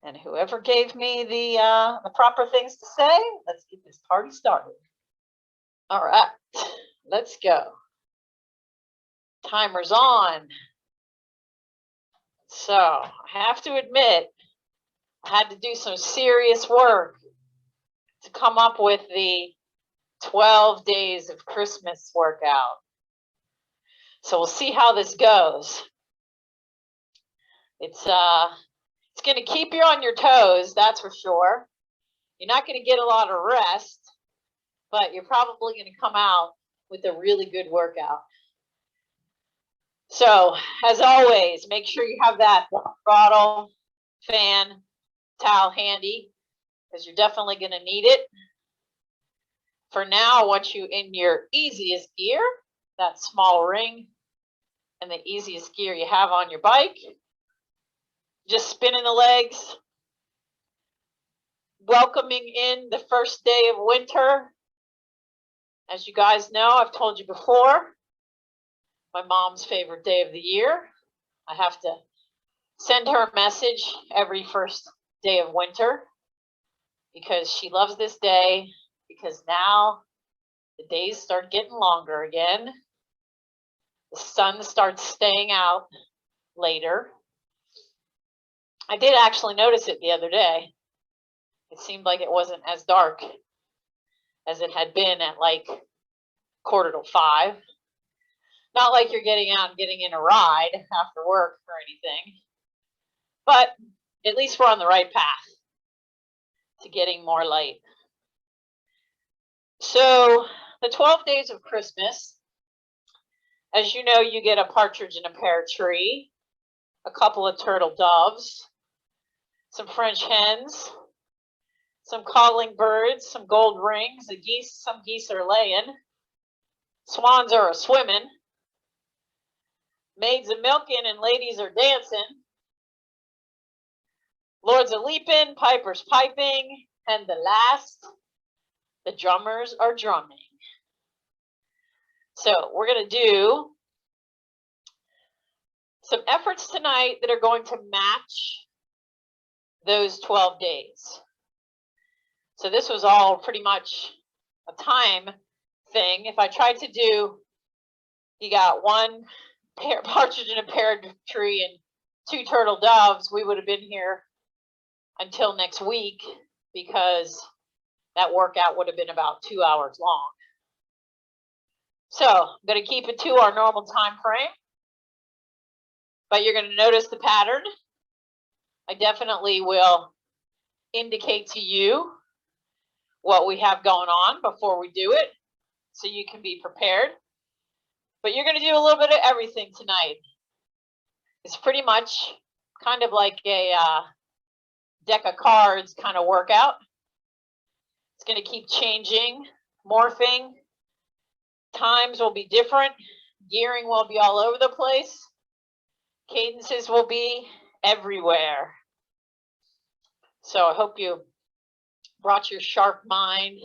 And whoever gave me the proper things to say, let's get this party started. All right, let's go. Timer's on. So I have to admit, I had to do some serious work to come up with the 12 days of Christmas workout. So we'll see how this goes. It's going to keep you on your toes, that's for sure. You're not going to get a lot of rest, but you're probably going to come out with a really good workout. So, as always, make sure you have that bottle, fan, towel handy, because you're definitely going to need it. For now, I want you in your easiest gear, that small ring, and the easiest gear you have on your bike. Just spinning the legs, welcoming in the first day of winter. As you guys know, I've told you before, my mom's favorite day of the year. I have to send her a message every first day of winter because she loves this day, because now the days start getting longer again. The sun starts staying out later. I did actually notice it the other day. It seemed like it wasn't as dark as it had been at like 4:45. Not like you're getting out and getting in a ride after work or anything, but at least we're on the right path to getting more light. So the 12 days of Christmas, as you know, you get a partridge in a pear tree, a couple of turtle doves, some French hens, some calling birds, some gold rings, the geese, some geese are laying, swans are a-swimming, maids a milking and ladies are dancing, lords a leaping, pipers piping, and the last, the drummers are drumming. So we're going to do some efforts tonight that are going to match those 12 days. So this was all pretty much a time thing. If I tried to do, you got one partridge in a pear tree and 2 turtle doves, we would have been here until next week, because that workout would have been about 2 hours long. So I'm going to keep it to our normal time frame, but you're going to notice the pattern. I definitely will indicate to you what we have going on before we do it, so you can be prepared. But you're going to do a little bit of everything tonight. It's pretty much kind of like a deck of cards kind of workout. It's going to keep changing, morphing. Times will be different. Gearing will be all over the place. Cadences will be everywhere. So I hope you brought your sharp mind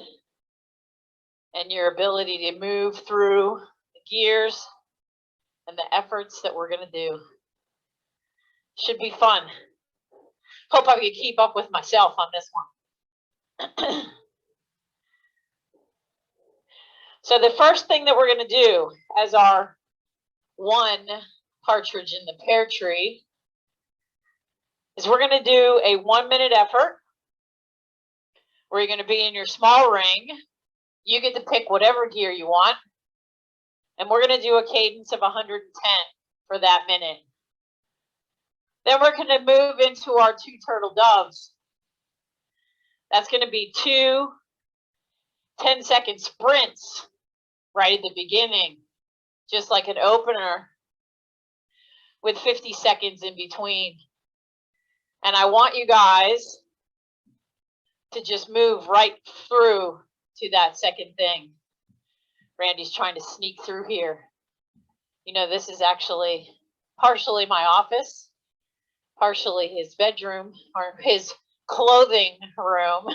and your ability to move through the gears and the efforts that we're going to do. Should be fun. Hope I can keep up with myself on this one. So the first thing that we're going to do as our one partridge in the pear tree is we're going to do a 1-minute effort where you're going to be in your small ring. You get to pick whatever gear you want, and we're going to do a cadence of 110 for that minute. Then we're going to move into our 2 turtle doves. That's going to be 2 10-second sprints right at the beginning, just like an opener, with 50 seconds in between. And I want you guys to just move right through to that second thing. Randy's trying to sneak through here. You know, this is actually partially my office, partially his bedroom, or his clothing room.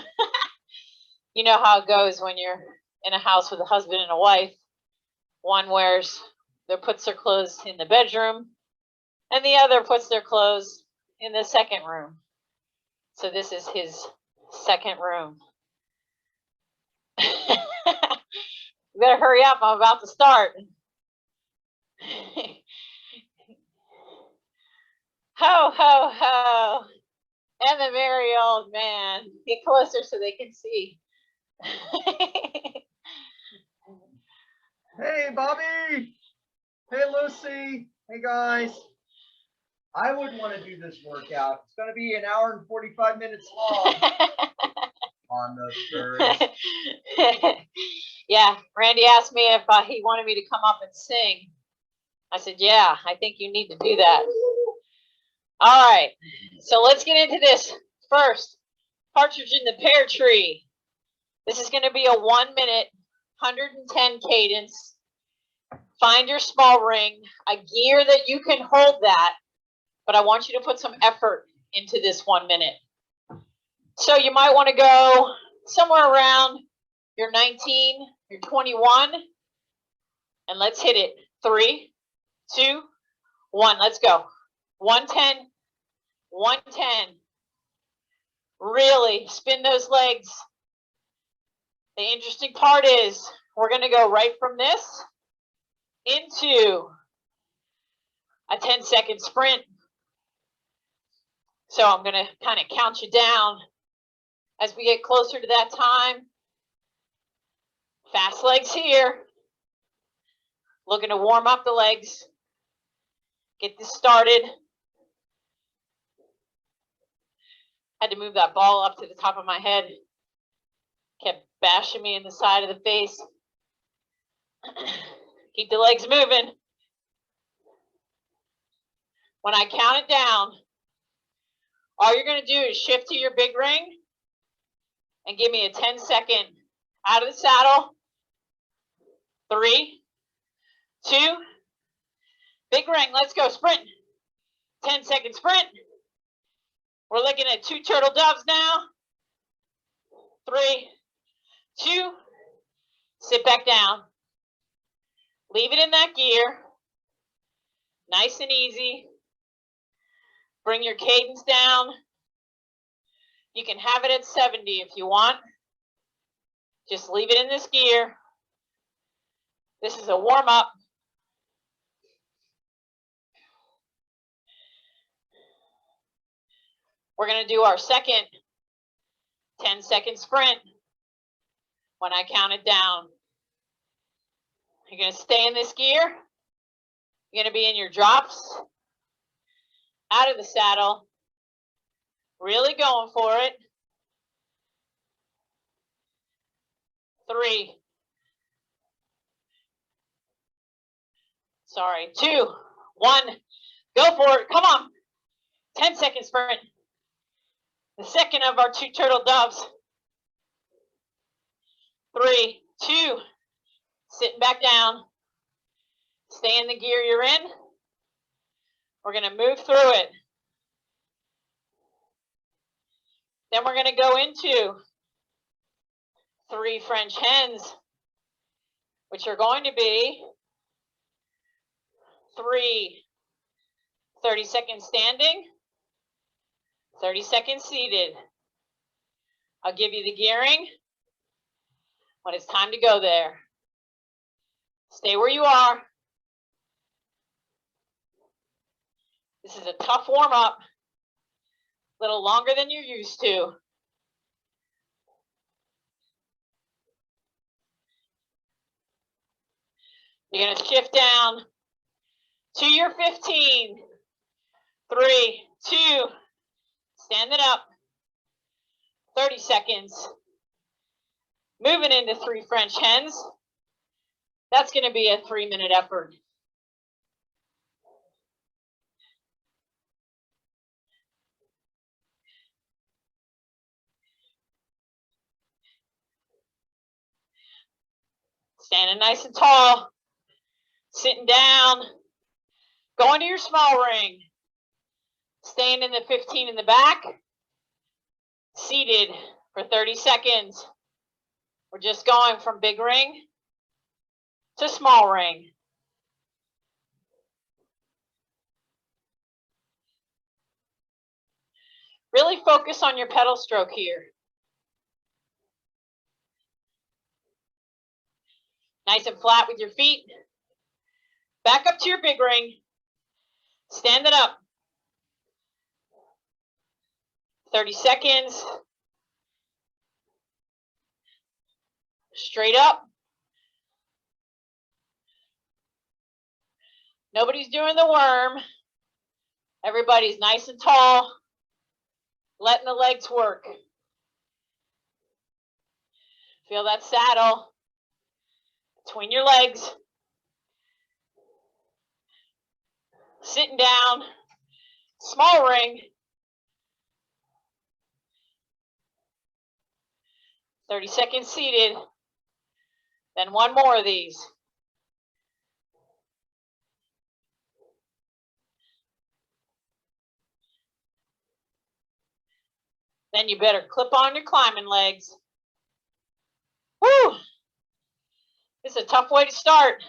You know how it goes when you're in a house with a husband and a wife. One puts their clothes in the bedroom, and the other puts their clothes in the second room. So this is his second room. You better hurry up, I'm about to start. Ho, ho, ho. And the merry old man. Get closer so they can see. Hey, Bobby. Hey, Lucy. Hey, guys. I wouldn't want to do this workout. It's going to be an hour and 45 minutes long on those birds. Yeah, Randy asked me if he wanted me to come up and sing. I said, yeah, I think you need to do that. All right, so let's get into this. First, partridge in the pear tree. This is going to be a 1 minute, 110 cadence. Find your small ring, a gear that you can hold that, but I want you to put some effort into this 1 minute. So you might want to go somewhere around your 19, your 21, and let's hit it. 3, 2, 1, let's go. 110, 110. Really spin those legs. The interesting part is we're going to go right from this into a 10-second sprint. So I'm going to kind of count you down as we get closer to that time. Fast legs here. Looking to warm up the legs. Get this started. Had to move that ball up to the top of my head. Kept bashing me in the side of the face. Keep the legs moving. When I count it down, all you're going to do is shift to your big ring and give me a 10-second out of the saddle. 3, 2, big ring, let's go, sprint. 10-second sprint. We're looking at 2 turtle doves now. 3, 2, sit back down. Leave it in that gear. Nice and easy. Bring your cadence down. You can have it at 70 if you want. Just leave it in this gear. This is a warm-up. We're going to do our second 10-second sprint when I count it down. You're going to stay in this gear. You're going to be in your drops, out of the saddle, really going for it. 3, 2, 1, go for it. Come on. 10-second sprint. The second of our 2 turtle doves. 3, 2, sitting back down. Stay in the gear you're in. We're going to move through it. Then we're going to go into 3 French hens, which are going to be 3 30 seconds standing, 30 seconds seated. I'll give you the gearing when it's time to go there. Stay where you are. This is a tough warm-up, a little longer than you're used to. You're going to shift down to your 15. 3, 2, stand it up. 30 seconds. Moving into 3 French hens. That's going to be a 3-minute effort. Standing nice and tall. Sitting down. Going to your small ring. Staying in the 15 in the back. Seated for 30 seconds. We're just going from big ring to small ring. Really focus on your pedal stroke here. Nice and flat with your feet. Back up to your big ring. Stand it up. 30 seconds. Straight up. Nobody's doing the worm. Everybody's nice and tall, letting the legs work. Feel that saddle between your legs. Sitting down, small ring. 30 seconds seated. Then one more of these. Then you better clip on your climbing legs. Woo! This is a tough way to start.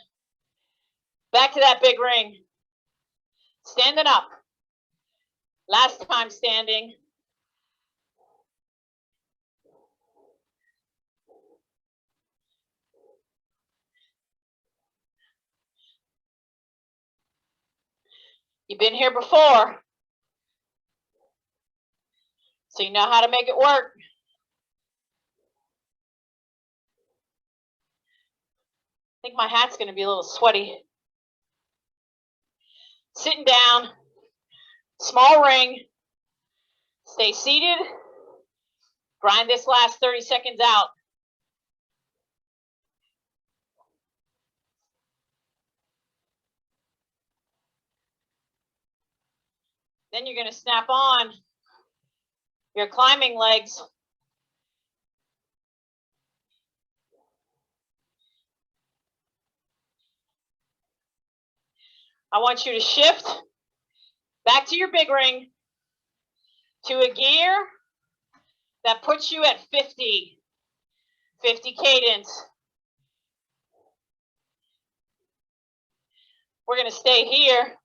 Back to that big ring. Standing up. Last time standing. You've been here before, so you know how to make it work. I think my hat's going to be a little sweaty. Sitting down, small ring, stay seated, grind this last 30 seconds out. Then you're going to snap on your climbing legs. I want you to shift back to your big ring to a gear that puts you at 50 cadence. We're going to stay here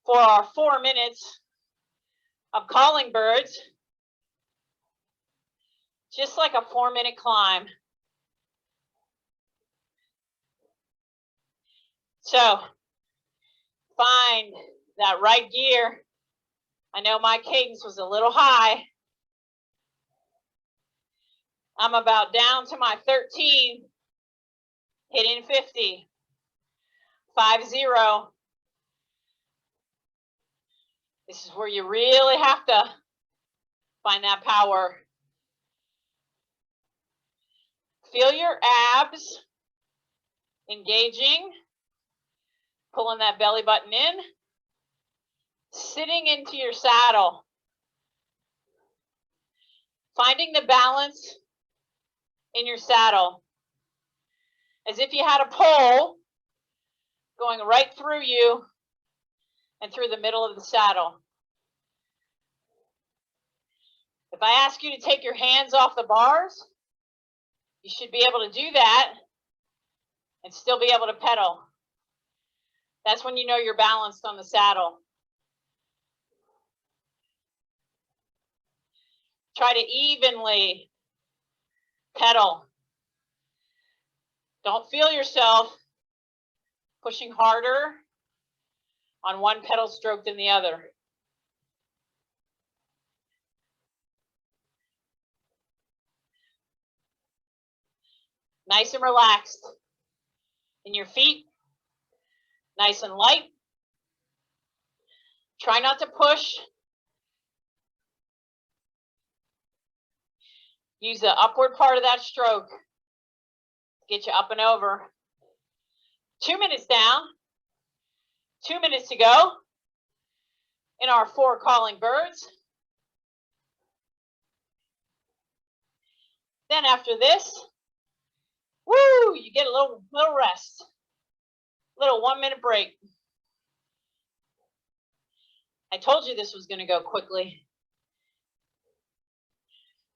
for our 4 minutes of calling birds, just like a 4-minute climb. So find that right gear. I know my cadence was a little high. I'm about down to my 13, hitting 50, 5-0. This is where you really have to find that power. Feel your abs engaging, pulling that belly button in, sitting into your saddle, finding the balance in your saddle, as if you had a pole going right through you and through the middle of the saddle. If I ask you to take your hands off the bars, you should be able to do that and still be able to pedal. That's when you know you're balanced on the saddle. Try to evenly pedal. Don't feel yourself pushing harder on one pedal stroke than the other. Nice and relaxed in your feet, nice and light. Try not to push. Use the upward part of that stroke to get you up and over. 2 minutes down, 2 minutes to go in our 4 calling birds. Then after this, woo, you get a little rest, little 1-minute break. I told you this was going to go quickly.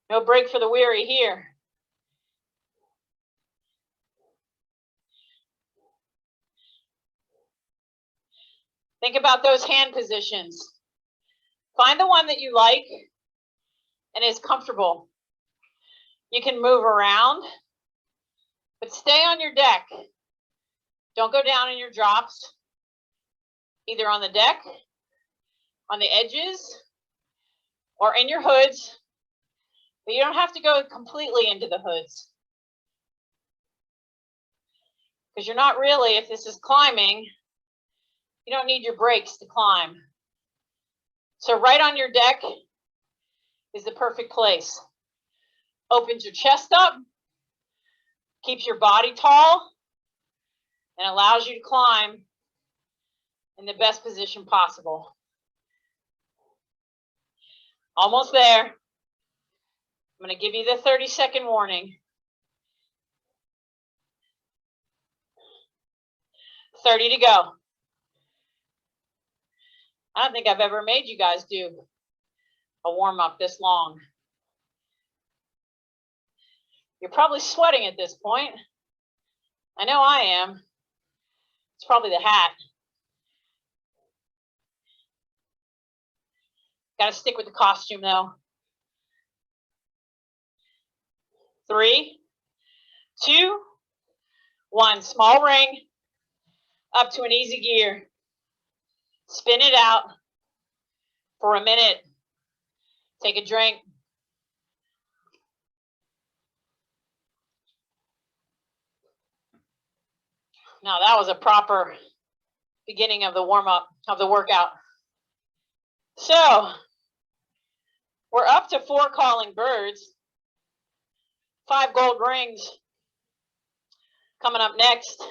No break for the weary here. Think about those hand positions. Find the one that you like and is comfortable. You can move around, but stay on your deck. Don't go down in your drops, either on the deck, on the edges, or in your hoods. But you don't have to go completely into the hoods, because you're not really, if this is climbing, you don't need your brakes to climb. So right on your deck is the perfect place. Opens your chest up, keeps your body tall, and allows you to climb in the best position possible. Almost there. I'm going to give you the 30-second warning. 30 to go. I don't think I've ever made you guys do a warm-up this long. You're probably sweating at this point. I know I am. It's probably the hat. Got to stick with the costume though. 3, 2, 1. Small ring up to an easy gear. Spin it out for a minute. Take a drink. Now that was a proper beginning of the warm-up of the workout. So we're up to 4 calling birds. 5 gold rings coming up next.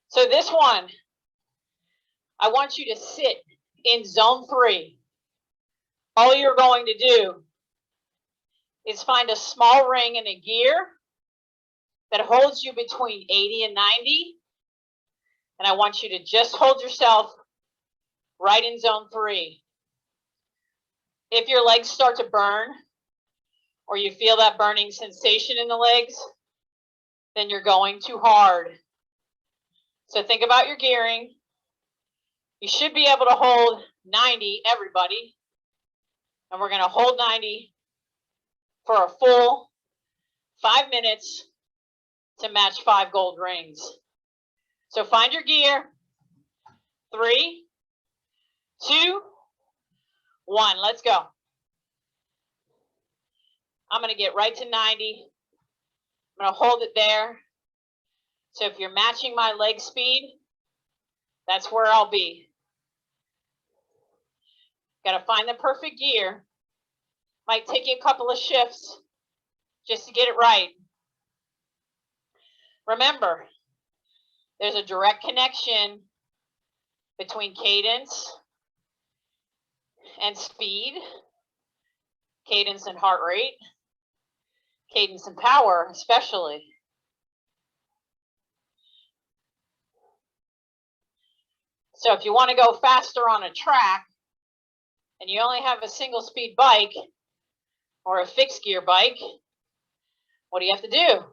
So this one, I want you to sit in zone 3. All you're going to do is find a small ring and a gear that holds you between 80 and 90. And I want you to just hold yourself right in zone 3. If your legs start to burn, or you feel that burning sensation in the legs, then you're going too hard. So think about your gearing. You should be able to hold 90, everybody. And we're going to hold 90 for a full 5 minutes to match 5 gold rings. So find your gear. 3, 2, 1. Let's go. I'm going to get right to 90. I'm going to hold it there. So if you're matching my leg speed, that's where I'll be. Got to find the perfect gear. Might take you a couple of shifts just to get it right. Remember, there's a direct connection between cadence and speed, cadence and heart rate, cadence and power especially. So if you want to go faster on a track and you only have a single speed bike or a fixed gear bike, what do you have to do?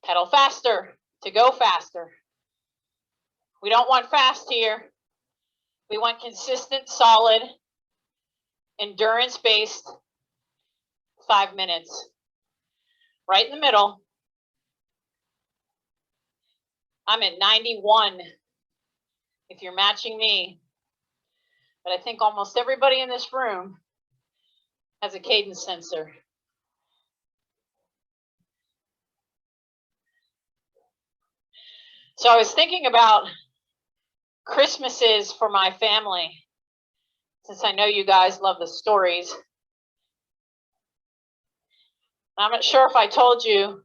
Pedal faster to go faster. We don't want fast here. We want consistent, solid, endurance-based 5 minutes. Right in the middle. I'm at 91 if you're matching me. But I think almost everybody in this room has a cadence sensor. So I was thinking about Christmases for my family, since I know you guys love the stories. I'm not sure if I told you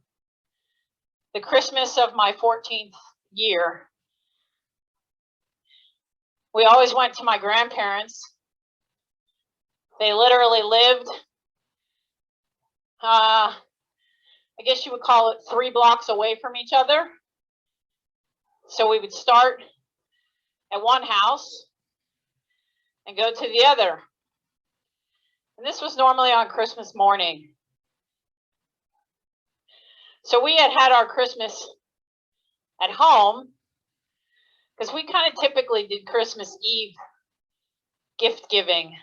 the Christmas of my 14th year. We always went to my grandparents. They literally lived, I guess you would call it 3 blocks away from each other. So we would start at one house and go to the other. And this was normally on Christmas morning. So we had our Christmas at home because we kind of typically did Christmas Eve gift giving.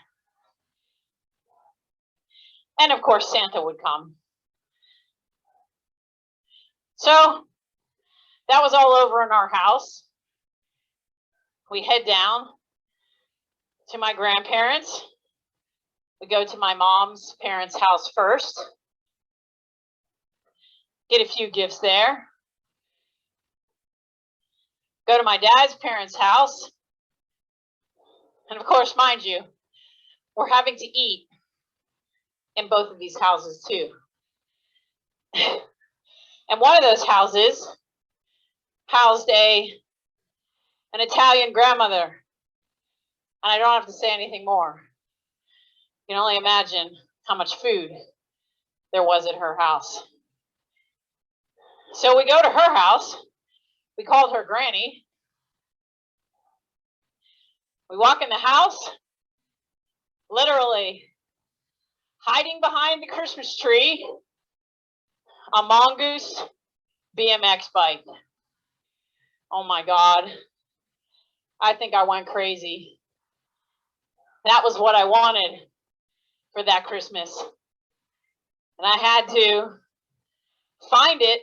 And of course, Santa would come. So that was all over in our house. We head down to my grandparents. We go to my mom's parents' house first. Get a few gifts there. Go to my dad's parents' house. And of course, mind you, we're having to eat in both of these houses too. And one of those houses housed an Italian grandmother. And I don't have to say anything more. You can only imagine how much food there was at her house. So we go to her house. We called her Granny. We walk in the house, literally hiding behind the Christmas tree, a mongoose BMX bike. Oh my God. I think I went crazy. That was what I wanted for that Christmas. And I had to find it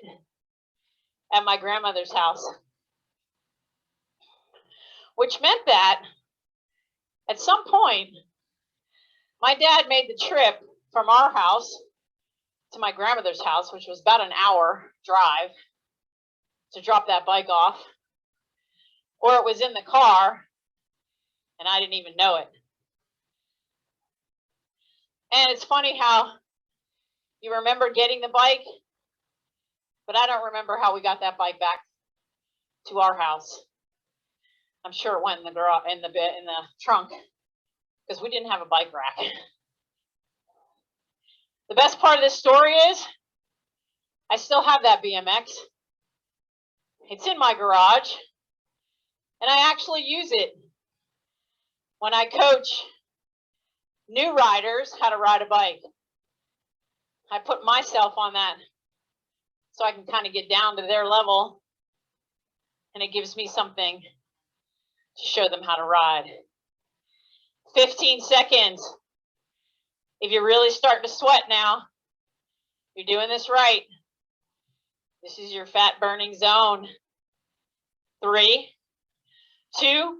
at my grandmother's house, which meant that at some point, my dad made the trip from our house to my grandmother's house, which was about an hour drive, to drop that bike off, or it was in the car and I didn't even know it. And it's funny how you remember getting the bike, but I don't remember how we got that bike back to our house. I'm sure it went in the garage, in the trunk, because we didn't have a bike rack. The best part of this story is I still have that BMX. It's in my garage, and I actually use it when I coach new riders how to ride a bike. I put myself on that so I can kind of get down to their level, and it gives me something to show them how to ride. 15 seconds. If you're really starting to sweat now, you're doing this right. This is your fat burning zone. 3, 2,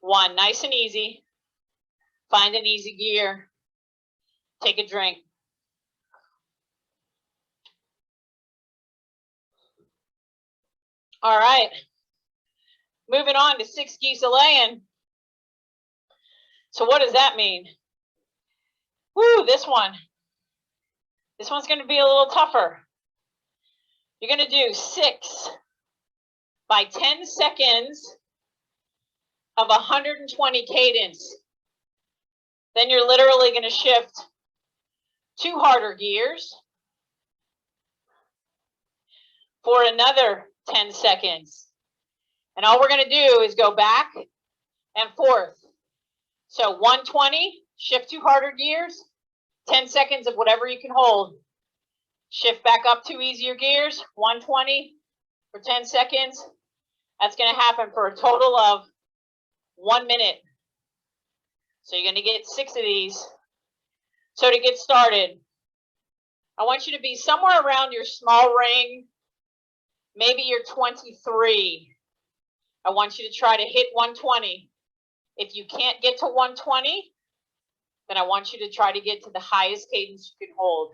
1. Nice and easy. Find an easy gear. Take a drink. All right. Moving on to 6 geese a-laying. So what does that mean? Woo, this one's going to be a little tougher. You're going to do 6 by 10 seconds of 120 cadence. Then you're literally going to shift 2 harder gears for another 10 seconds. And all we're going to do is go back and forth. So 120, shift 2 harder gears, 10 seconds of whatever you can hold. Shift back up 2 easier gears, 120 for 10 seconds. That's going to happen for a total of 1 minute. So you're going to get 6 of these. So to get started, I want you to be somewhere around your small ring. Maybe you're 23. I want you to try to hit 120. If you can't get to 120, then I want you to try to get to the highest cadence you can hold.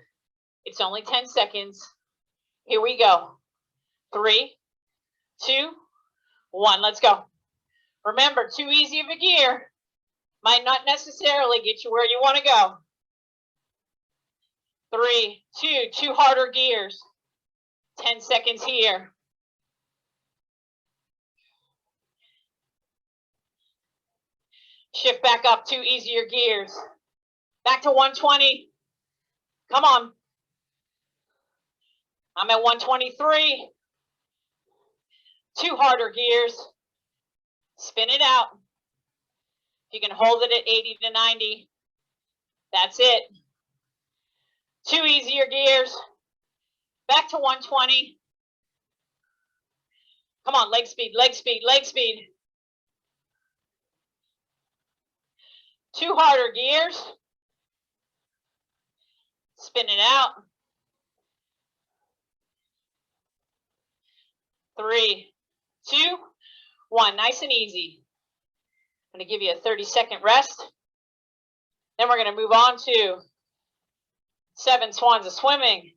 It's only 10 seconds. Here we go. 3, 2, 1. Let's go. Remember, too easy of a gear might not necessarily get you where you want to go. 3, 2 harder gears. 10 seconds here. Shift back up 2 easier gears. Back to 120. Come on. I'm at 123. 2 harder gears. Spin it out. If you can hold it at 80 to 90, that's it. 2 easier gears. Back to 120. Come on, leg speed, leg speed, leg speed. 2 harder gears. Spin it out. 3, 2, 1. Nice and easy. I'm going to give you a 30-second rest. Then we're going to move on to 7 swans of swimming,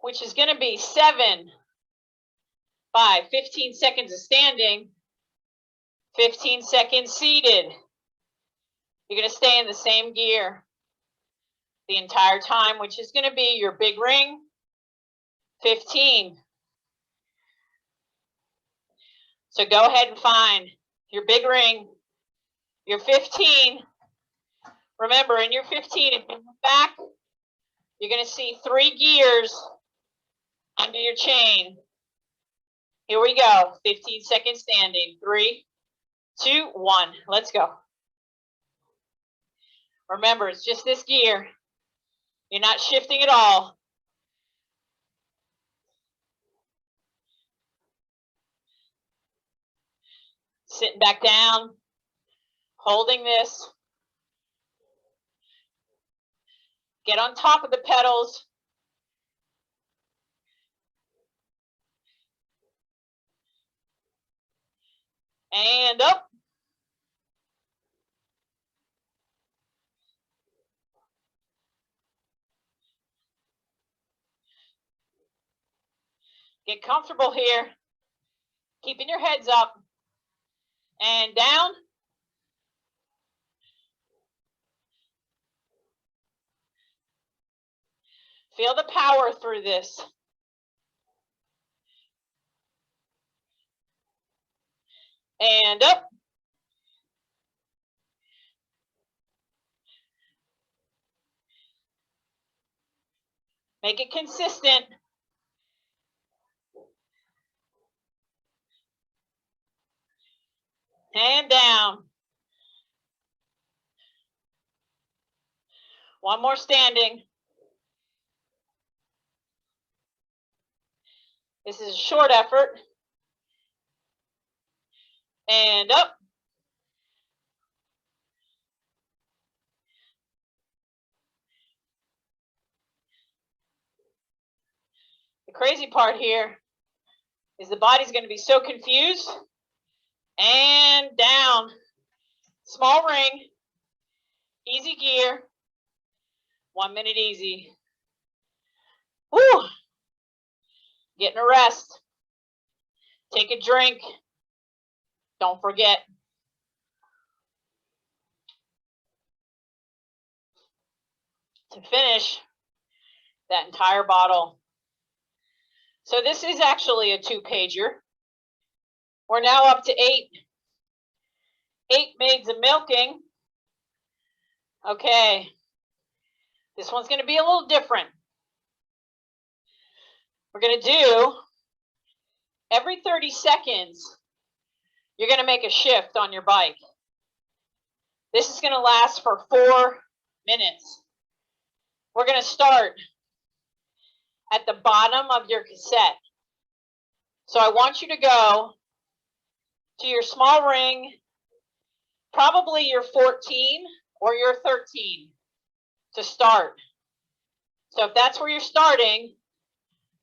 which is going to be 7 by 15 seconds of standing, 15 seconds seated. You're going to stay in the same gear the entire time, which is going to be your big ring, 15. So go ahead and find your big ring, your 15. Remember, in your 15, if you look back, you're going to see 3 gears under your chain. Here we go. 15 seconds standing. 3, 2, 1. Let's go. Remember, it's just this gear. You're not shifting at all. Sitting back down, holding this. Get on top of the pedals. And up. Get comfortable here. Keeping your heads up. And down. Feel the power through this. And up. Make it consistent. And down. One more standing. This is a short effort. And up. The crazy part here is the body's going to be so confused. And down. Small ring. Easy gear. 1 minute easy. Woo! Getting a rest. Take a drink. Don't forget. To finish that entire bottle. So this is actually a 2-pager. We're now up to 8. 8 maids of milking. Okay. This one's going to be a little different. We're going to do every 30 seconds, you're going to make a shift on your bike. This is going to last for 4 minutes. We're going to start at the bottom of your cassette. So I want you to go to your small ring, probably your 14 or your 13 to start. So if that's where you're starting,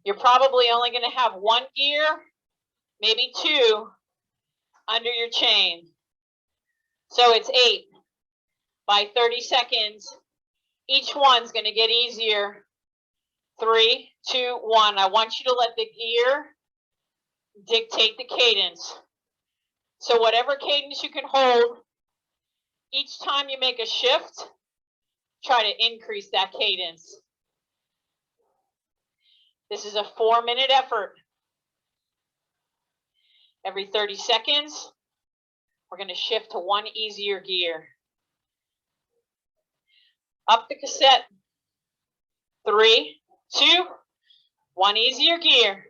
you're probably only going to have 1 gear, maybe 2 under your chain. So it's 8 by 30 seconds. Each one's going to get easier. 3, 2, 1. I want you to let the gear dictate the cadence. So whatever cadence you can hold, each time you make a shift, try to increase that cadence. This is a 4-minute effort. Every 30 seconds, we're going to shift to 1 easier gear. Up the cassette. 3, 2, 1 easier gear.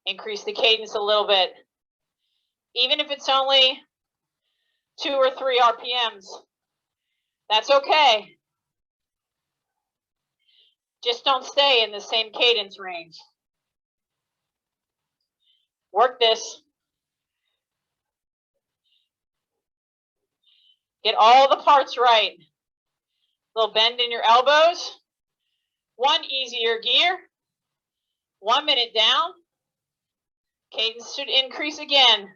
Increase the cadence a little bit. Even if it's only 2 or 3 RPMs, that's okay. Just don't stay in the same cadence range. Work this. Get all the parts right. Little bend in your elbows. One easier gear. 1 minute down. Cadence should increase again.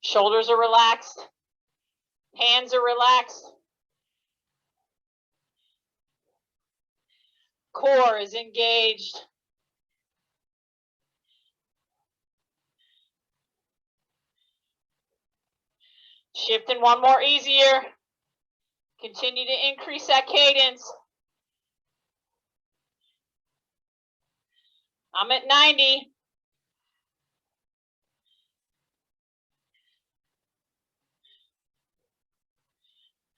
Shoulders are relaxed. Hands are relaxed. Core is engaged. Shifting one more easier. Continue to increase that cadence. I'm at 90.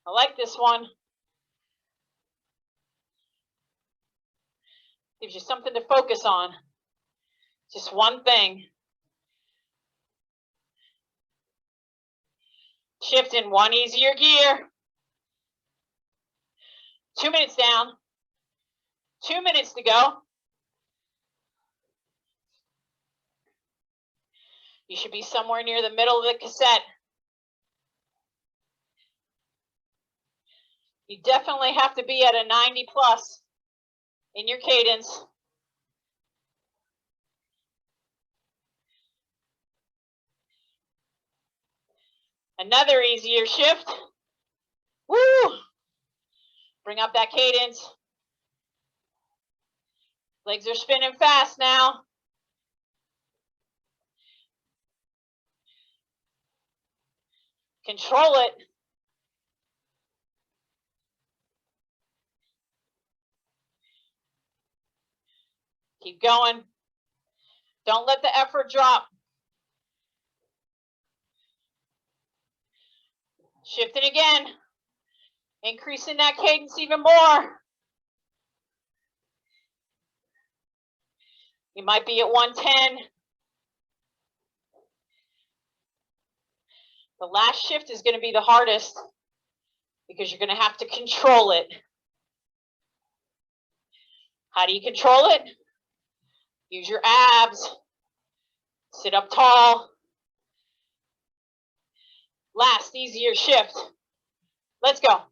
I like this one. Gives you something to focus on. Just one thing. Shifting one easier gear. 2 minutes down. 2 minutes to go. You should be somewhere near the middle of the cassette. You definitely have to be at a 90 plus in your cadence. Another easier shift. Woo! Bring up that cadence. Legs are spinning fast now. Control it. Keep going. Don't let the effort drop. Shifting again. Increasing that cadence even more. You might be at 110. The last shift is going to be the hardest because you're going to have to control it. How do you control it? Use your abs. Sit up tall. Last easier shift. Let's go.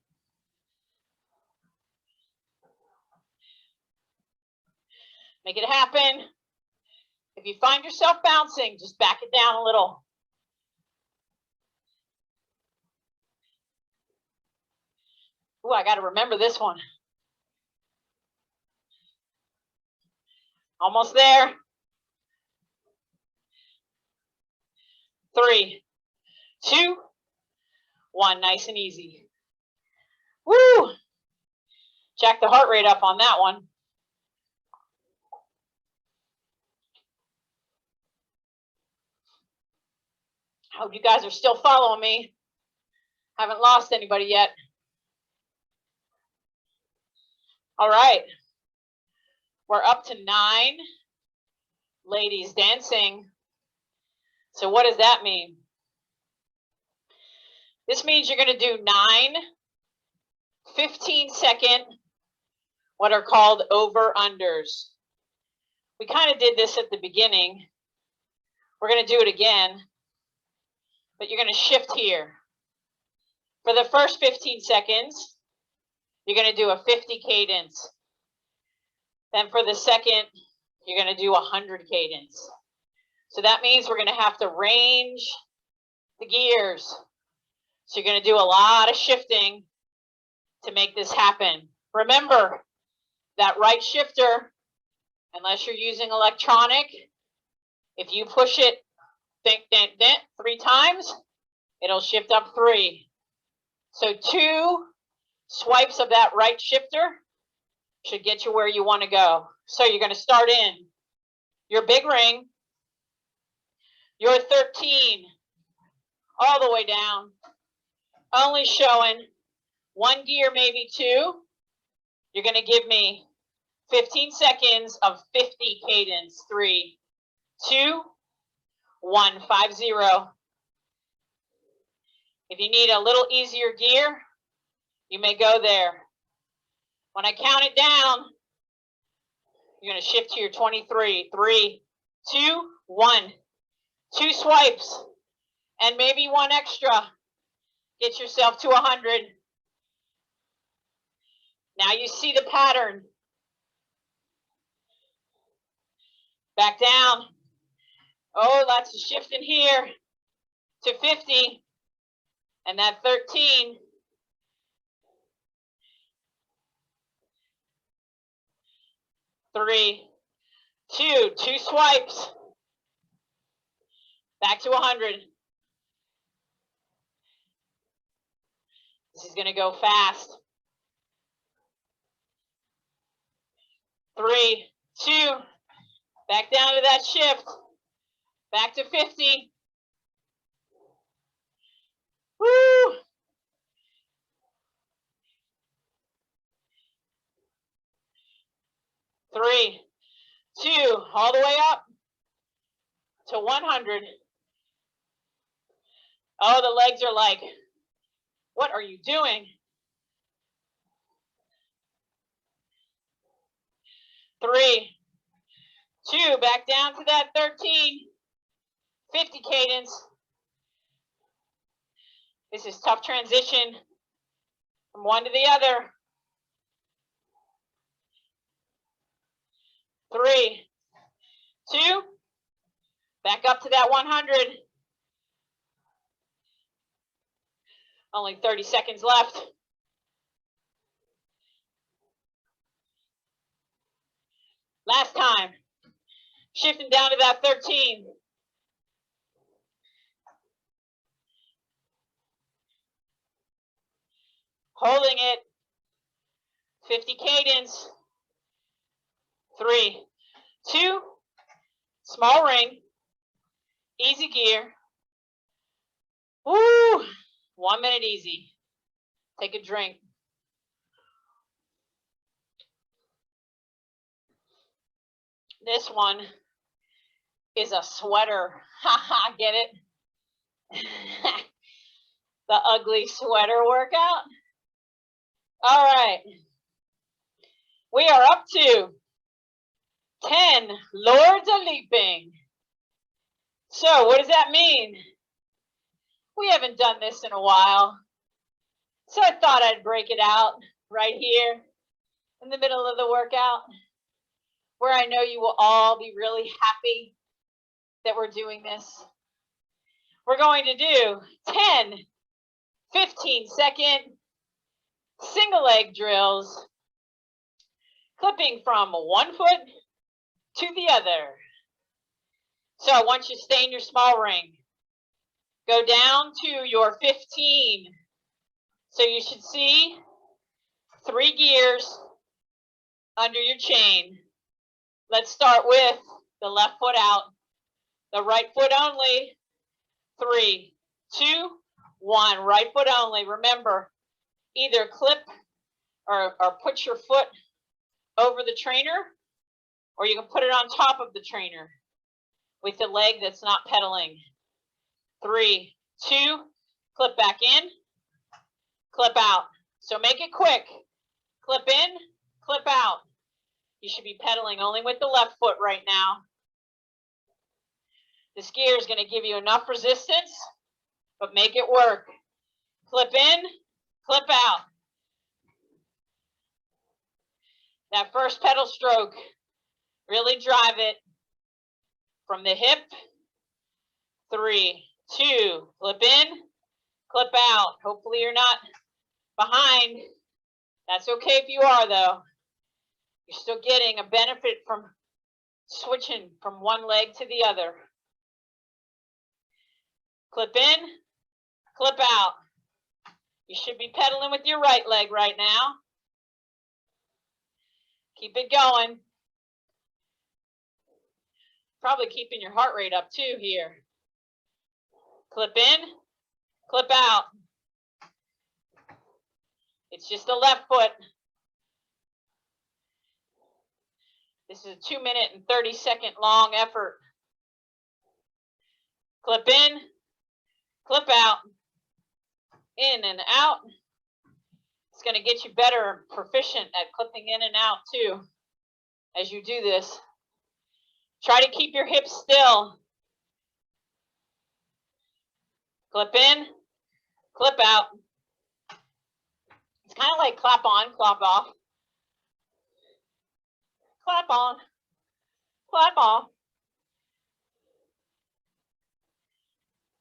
Make it happen. If you find yourself bouncing, just back it down a little. Ooh, I got to remember this one. Almost there. 3, 2, 1. Nice and easy. Woo! Jack the heart rate up on that one. I hope you guys are still following me. Haven't lost anybody yet. All right. We're up to 9 ladies dancing. So what does that mean? This means you're going to do 9 15-second, what are called over-unders. We kind of did this at the beginning. We're going to do it again, but you're going to shift here. For the first 15 seconds, you're going to do a 50 cadence. Then for the second, you're going to do 100 cadence. So that means we're going to have to range the gears. So you're going to do a lot of shifting to make this happen. Remember, that right shifter, unless you're using electronic, if you push it 3 times, it'll shift up 3. So 2 swipes of that right shifter should get you where you want to go. So you're going to start in your big ring, your 13, all the way down, only showing 1 gear, maybe 2. You're going to give me 15 seconds of 50 cadence. 3, 2, 1, 5, 0. If you need a little easier gear, you may go there. When I count it down, you're going to shift to your 23. 3, 2, 1. 2 swipes and maybe 1 extra. Get yourself to 100. Now you see the pattern. Back down. Oh, lots of shifting here to 50. And that 13. 3, 2, 2 swipes. Back to 100. This is going to go fast. 3, 2, back down to that shift. Back to 50. Woo! 3, 2, all the way up to 100. Oh, the legs are like, what are you doing? 3, 2, back down to that 13, 50 cadence. This is tough transition from one to the other. 3, 2, back up to that 100. Only 30 seconds left. Last time. Shifting down to that 13. Holding it. 50 cadence. 3, 2, small ring. Easy gear. Woo! 1 minute easy. Take a drink. This one is a sweater. Haha, get it? The ugly sweater workout. All right. We are up to 10 lords of leaping. So what does that mean? We haven't done this in a while. So I thought I'd break it out right here in the middle of the workout, where I know you will all be really happy that we're doing this. We're going to do 10 15-second single leg drills, clipping from one foot to the other. So I want you to stay in your small ring. Go down to your 15. So you should see 3 gears under your chain. Let's start with the left foot out, the right foot only. 3, 2, 1, right foot only. Remember, either clip or put your foot over the trainer, or you can put it on top of the trainer with the leg that's not pedaling. 3, 2, clip back in, clip out. So make it quick. Clip in, clip out. You should be pedaling only with the left foot right now. This gear is going to give you enough resistance, but make it work. Clip in, clip out. That first pedal stroke, really drive it from the hip. 3, 2, clip in, clip out. Hopefully you're not behind. That's okay if you are, though. You're still getting a benefit from switching from one leg to the other. Clip in, clip out. You should be pedaling with your right leg right now. Keep it going. Probably keeping your heart rate up too here. Clip in, clip out. It's just the left foot. This is a 2-minute and 30-second long effort. Clip in, clip out, in and out. It's going to get you better and proficient at clipping in and out too as you do this. Try to keep your hips still. Clip in, clip out. It's kind of like clap on, clap off. Clap on, clap off.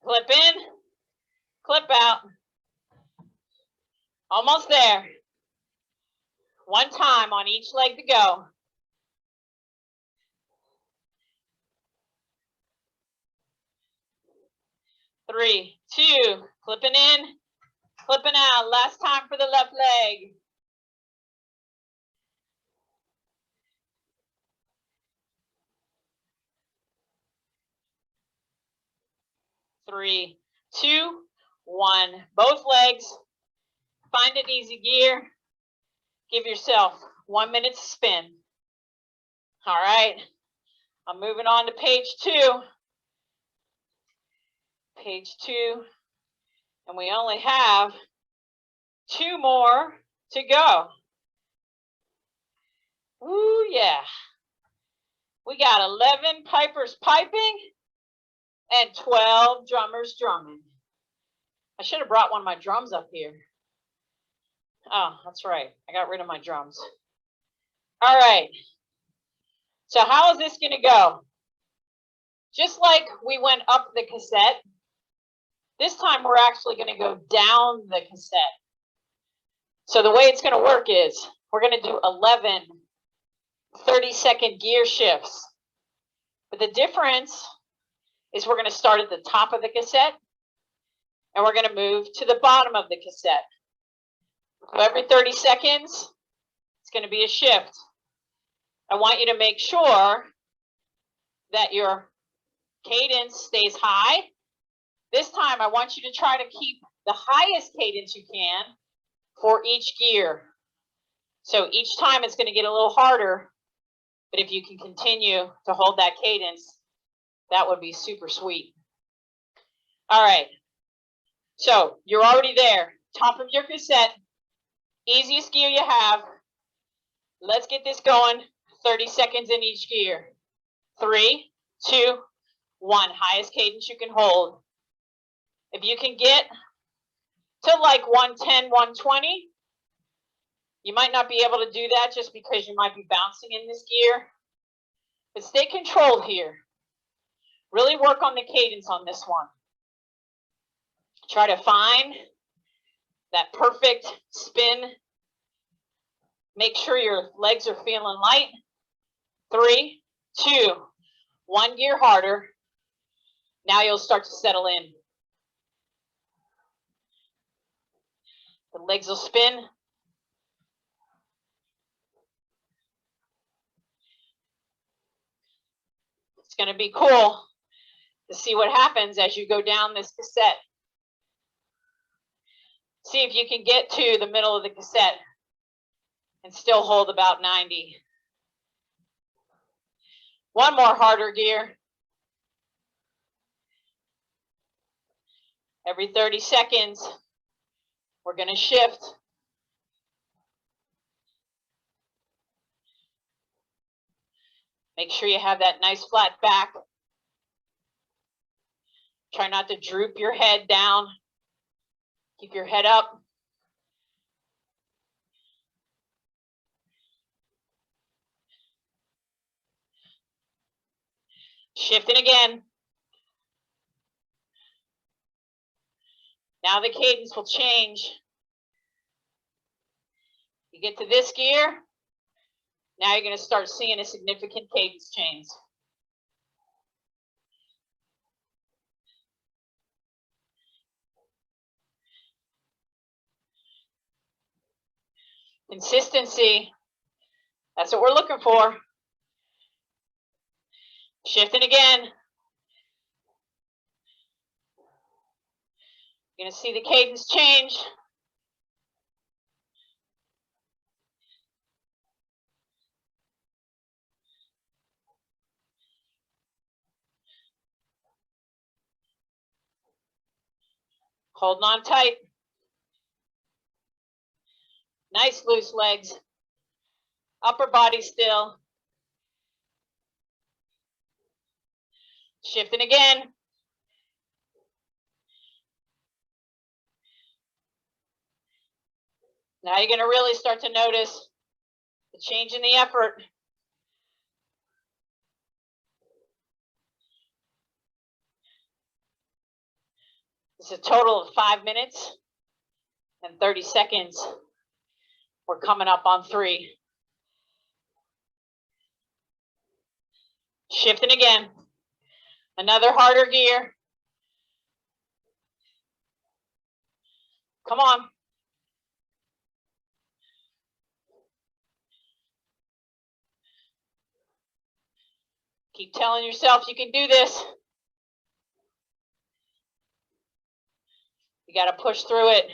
Clip in, clip out. Almost there. One time on each leg to go. Three, two, clipping in, clipping out. Last time for the left leg. Three, two, one. Both legs. Find an easy gear. Give yourself 1 minute to spin. All right. I'm moving on to page 2. Page 2. And we only have 2 more to go. Ooh, yeah. We got 11 pipers piping and 12 drummers drumming. I should have brought one of my drums up here. Oh, that's right. I got rid of my drums. All right. So how is this going to go? Just like we went up the cassette, this time we're actually going to go down the cassette. So the way it's going to work is we're going to do 11 30-second gear shifts. But the difference is we're going to start at the top of the cassette and we're going to move to the bottom of the cassette. So every 30 seconds, it's going to be a shift. I want you to make sure that your cadence stays high. This time, I want you to try to keep the highest cadence you can for each gear. So each time it's going to get a little harder, but if you can continue to hold that cadence, that would be super sweet. All right. So you're already there. Top of your cassette. Easiest gear you have. Let's get this going. 30 seconds in each gear. 3, 2, 1. Highest cadence you can hold. If you can get to like 110, 120, you might not be able to do that just because you might be bouncing in this gear. But stay controlled here. Really work on the cadence on this one. Try to find that perfect spin. Make sure your legs are feeling light. 3, 2, 1 gear harder. Now you'll start to settle in. The legs will spin. It's going to be cool to see what happens as you go down this cassette. See if you can get to the middle of the cassette and still hold about 90. One more harder gear. Every 30 seconds, we're going to shift. Make sure you have that nice flat back. Try not to droop your head down. Keep your head up. Shifting again. Now the cadence will change. You get to this gear. Now you're going to start seeing a significant cadence change. Consistency. That's what we're looking for. Shifting again. You're going to see the cadence change. Holding on tight. Nice loose legs. Upper body still. Shifting again. Now you're going to really start to notice the change in the effort. It's a total of 5 minutes and 30 seconds. We're coming up on 3. Shifting again. Another harder gear. Come on. Keep telling yourself you can do this. You got to push through it.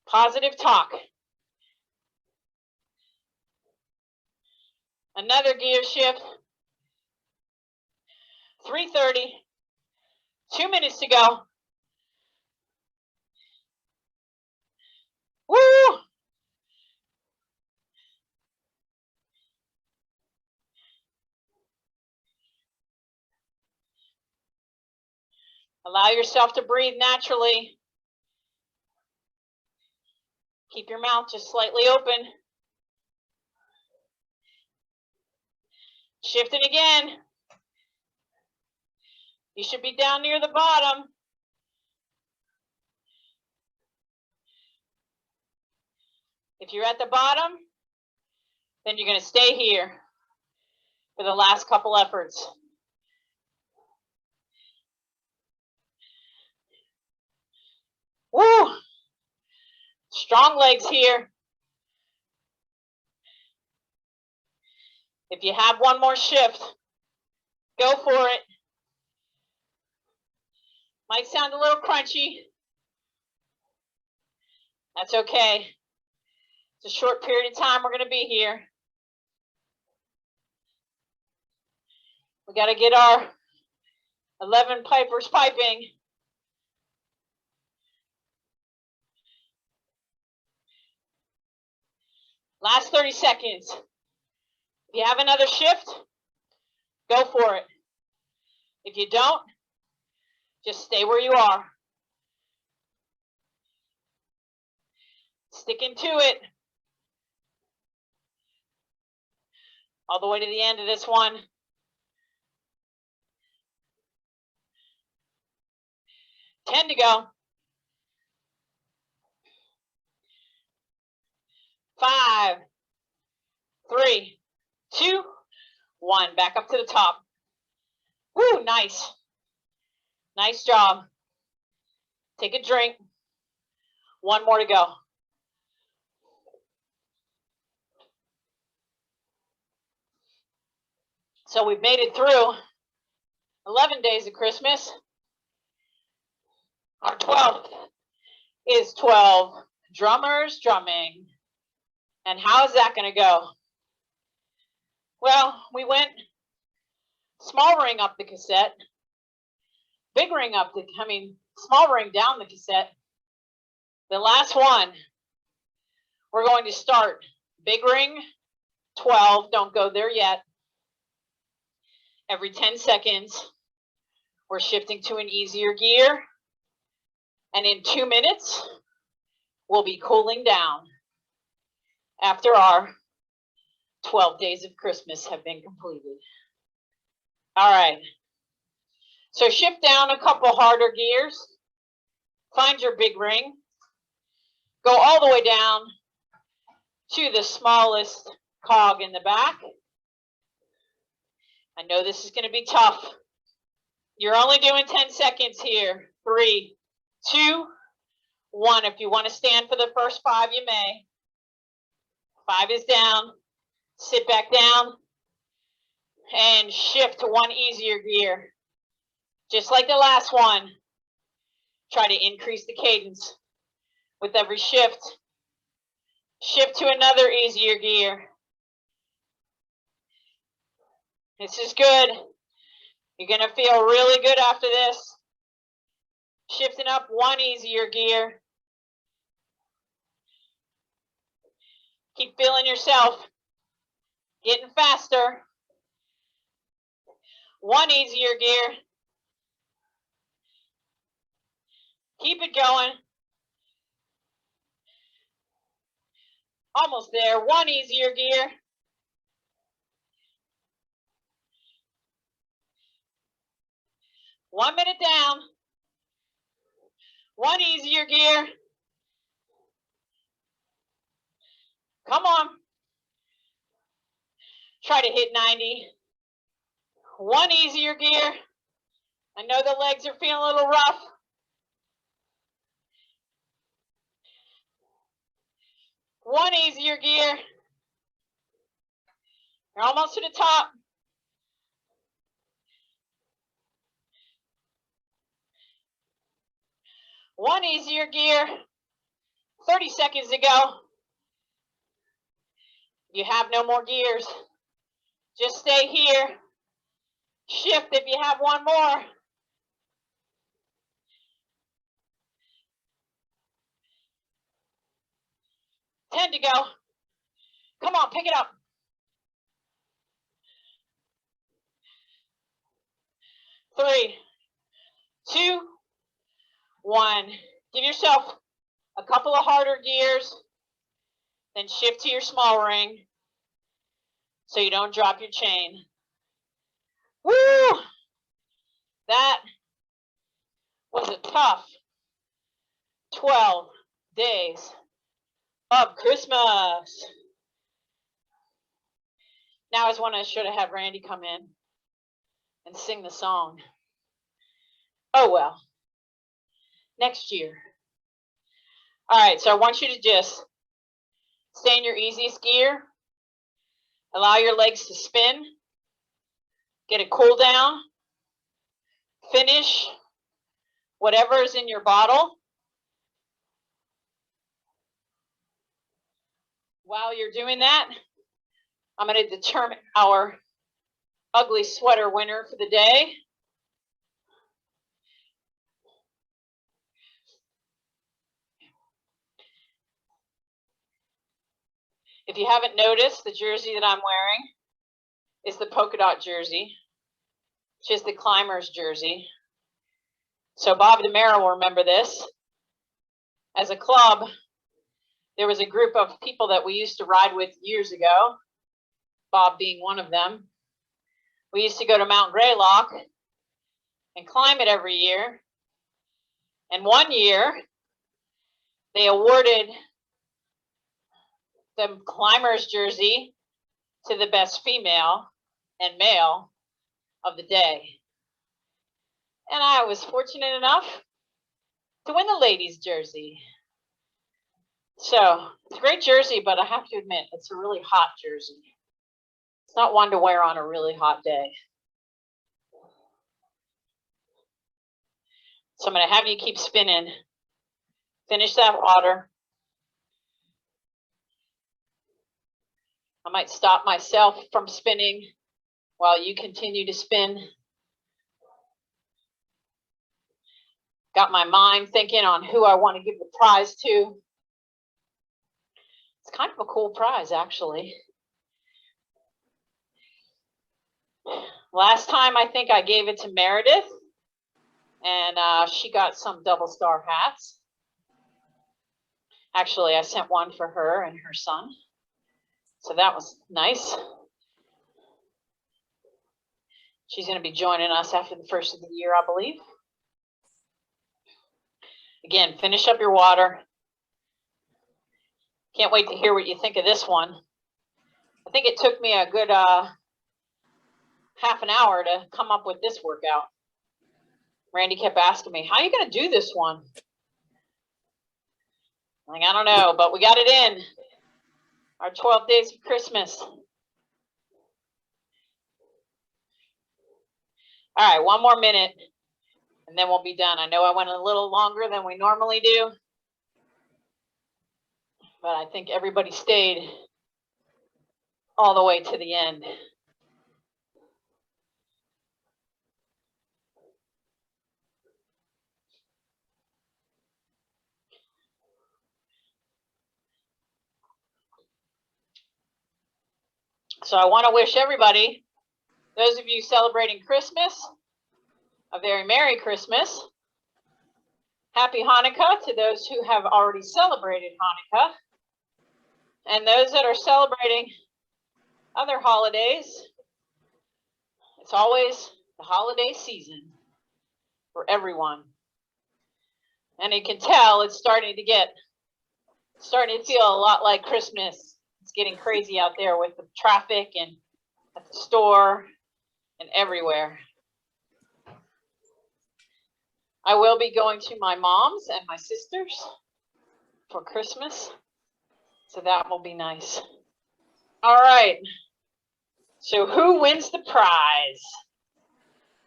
Positive talk. Another gear shift. 3:30. 2 minutes to go. Woo! Allow yourself to breathe naturally. Keep your mouth just slightly open. Shifting again. You should be down near the bottom. If you're at the bottom, then you're going to stay here for the last couple efforts. Woo! Strong legs here. If you have one more shift, go for it. Might sound a little crunchy. That's okay. It's a short period of time we're going to be here. We got to get our 11 pipers piping. Last 30 seconds. If you have another shift, go for it. If you don't, just stay where you are. Sticking to it. All the way to the end of this one. 10 to go. 5, 3, 2, 1. Back up to the top. Woo, nice. Nice job. Take a drink. One more to go. So we've made it through 11 days of Christmas. Our 12th is 12 drummers drumming. And how is that going to go? Well, we went small ring up the cassette, big ring up the, small ring down the cassette. The last one, we're going to start big ring, 12, don't go there yet. Every 10 seconds, we're shifting to an easier gear. And in 2 minutes, we'll be cooling down after our 12 days of Christmas have been completed. All right. So shift down a couple harder gears. Find your big ring. Go all the way down to the smallest cog in the back. I know this is going to be tough. You're only doing 10 seconds here. 3, 2, 1. If you want to stand for the first 5, you may. 5 is down. Sit back down and shift to one easier gear. Just like the last one, try to increase the cadence with every shift. Shift to another easier gear. This is good. You're going to feel really good after this. Shifting up one easier gear. Keep feeling yourself. Getting faster. One easier gear. Keep it going. Almost there. One easier gear. One minute down. One easier gear. Come on. Try to hit 90. One easier gear. I know the legs are feeling a little rough. One easier gear. You're almost to the top. One easier gear. 30 seconds to go. You have no more gears. Just stay here. Shift if you have one more. Ten to go. Come on, pick it up. 3, 2, 1. Give yourself a couple of harder gears, then shift to your small ring so you don't drop your chain. Woo! That was a tough 12 days of Christmas. Now is when I should have had Randy come in and sing the song. Oh well, next year. All right, so I want you to just stay in your easiest gear. Allow your legs to spin. Get a cool down. Finish whatever is in your bottle. While you're doing that, I'm going to determine our ugly sweater winner for the day. If you haven't noticed, the jersey that I'm wearing is the polka dot jersey, which is the climber's jersey. So Bob DeMera will remember this. As a club, there was a group of people that we used to ride with years ago, Bob being one of them. We used to go to Mount Greylock and climb it every year. And one year, they awarded the climber's jersey to the best female and male of the day. And I was fortunate enough to win the ladies' jersey. So it's a great jersey, but I have to admit, it's a really hot jersey. It's not one to wear on a really hot day. So I'm going to have you keep spinning. Finish that water. I might stop myself from spinning while you continue to spin. Got my mind thinking on who I want to give the prize to. It's kind of a cool prize, actually. Last time, I think I gave it to Meredith, and she got some double star hats. Actually, I sent one for her and her son, so that was nice. She's going to be joining us after the first of the year, I believe. Again, finish up your water. Can't wait to hear what you think of this one. I think it took me a good half an hour to come up with this workout. Randy kept asking me, how are you going to do this one? I'm like, I don't know, but we got it in. Our 12 days of Christmas. All right, one more minute, and then we'll be done. I know I went a little longer than we normally do, but I think everybody stayed all the way to the end. So I want to wish everybody Those of you celebrating Christmas, a very Merry Christmas. Happy Hanukkah to those who have already celebrated Hanukkah. And those that are celebrating other holidays, it's always the holiday season for everyone. And you can tell it's starting to feel a lot like Christmas. It's getting crazy out there with the traffic and at the store and everywhere. I will be going to my mom's and my sister's for Christmas, so that will be nice. All right, so who wins the prize?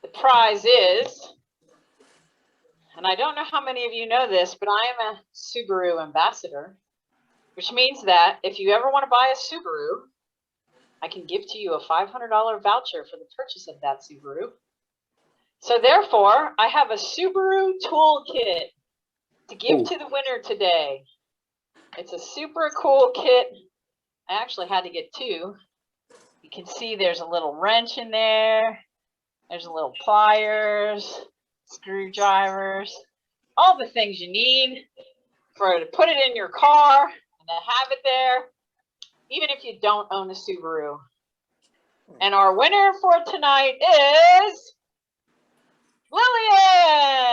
The prize is, and I don't know how many of you know this, but I am a Subaru ambassador, which means that if you ever want to buy a Subaru, I can give to you a $500 voucher for the purchase of that Subaru. So therefore, I have a Subaru toolkit to give to the winner today. It's a super cool kit. I actually had to get two. You can see there's a little wrench in there. There's a little pliers, screwdrivers, all the things you need to put it in your car and to have it there, even if you don't own a Subaru. And our winner for tonight is Lillian!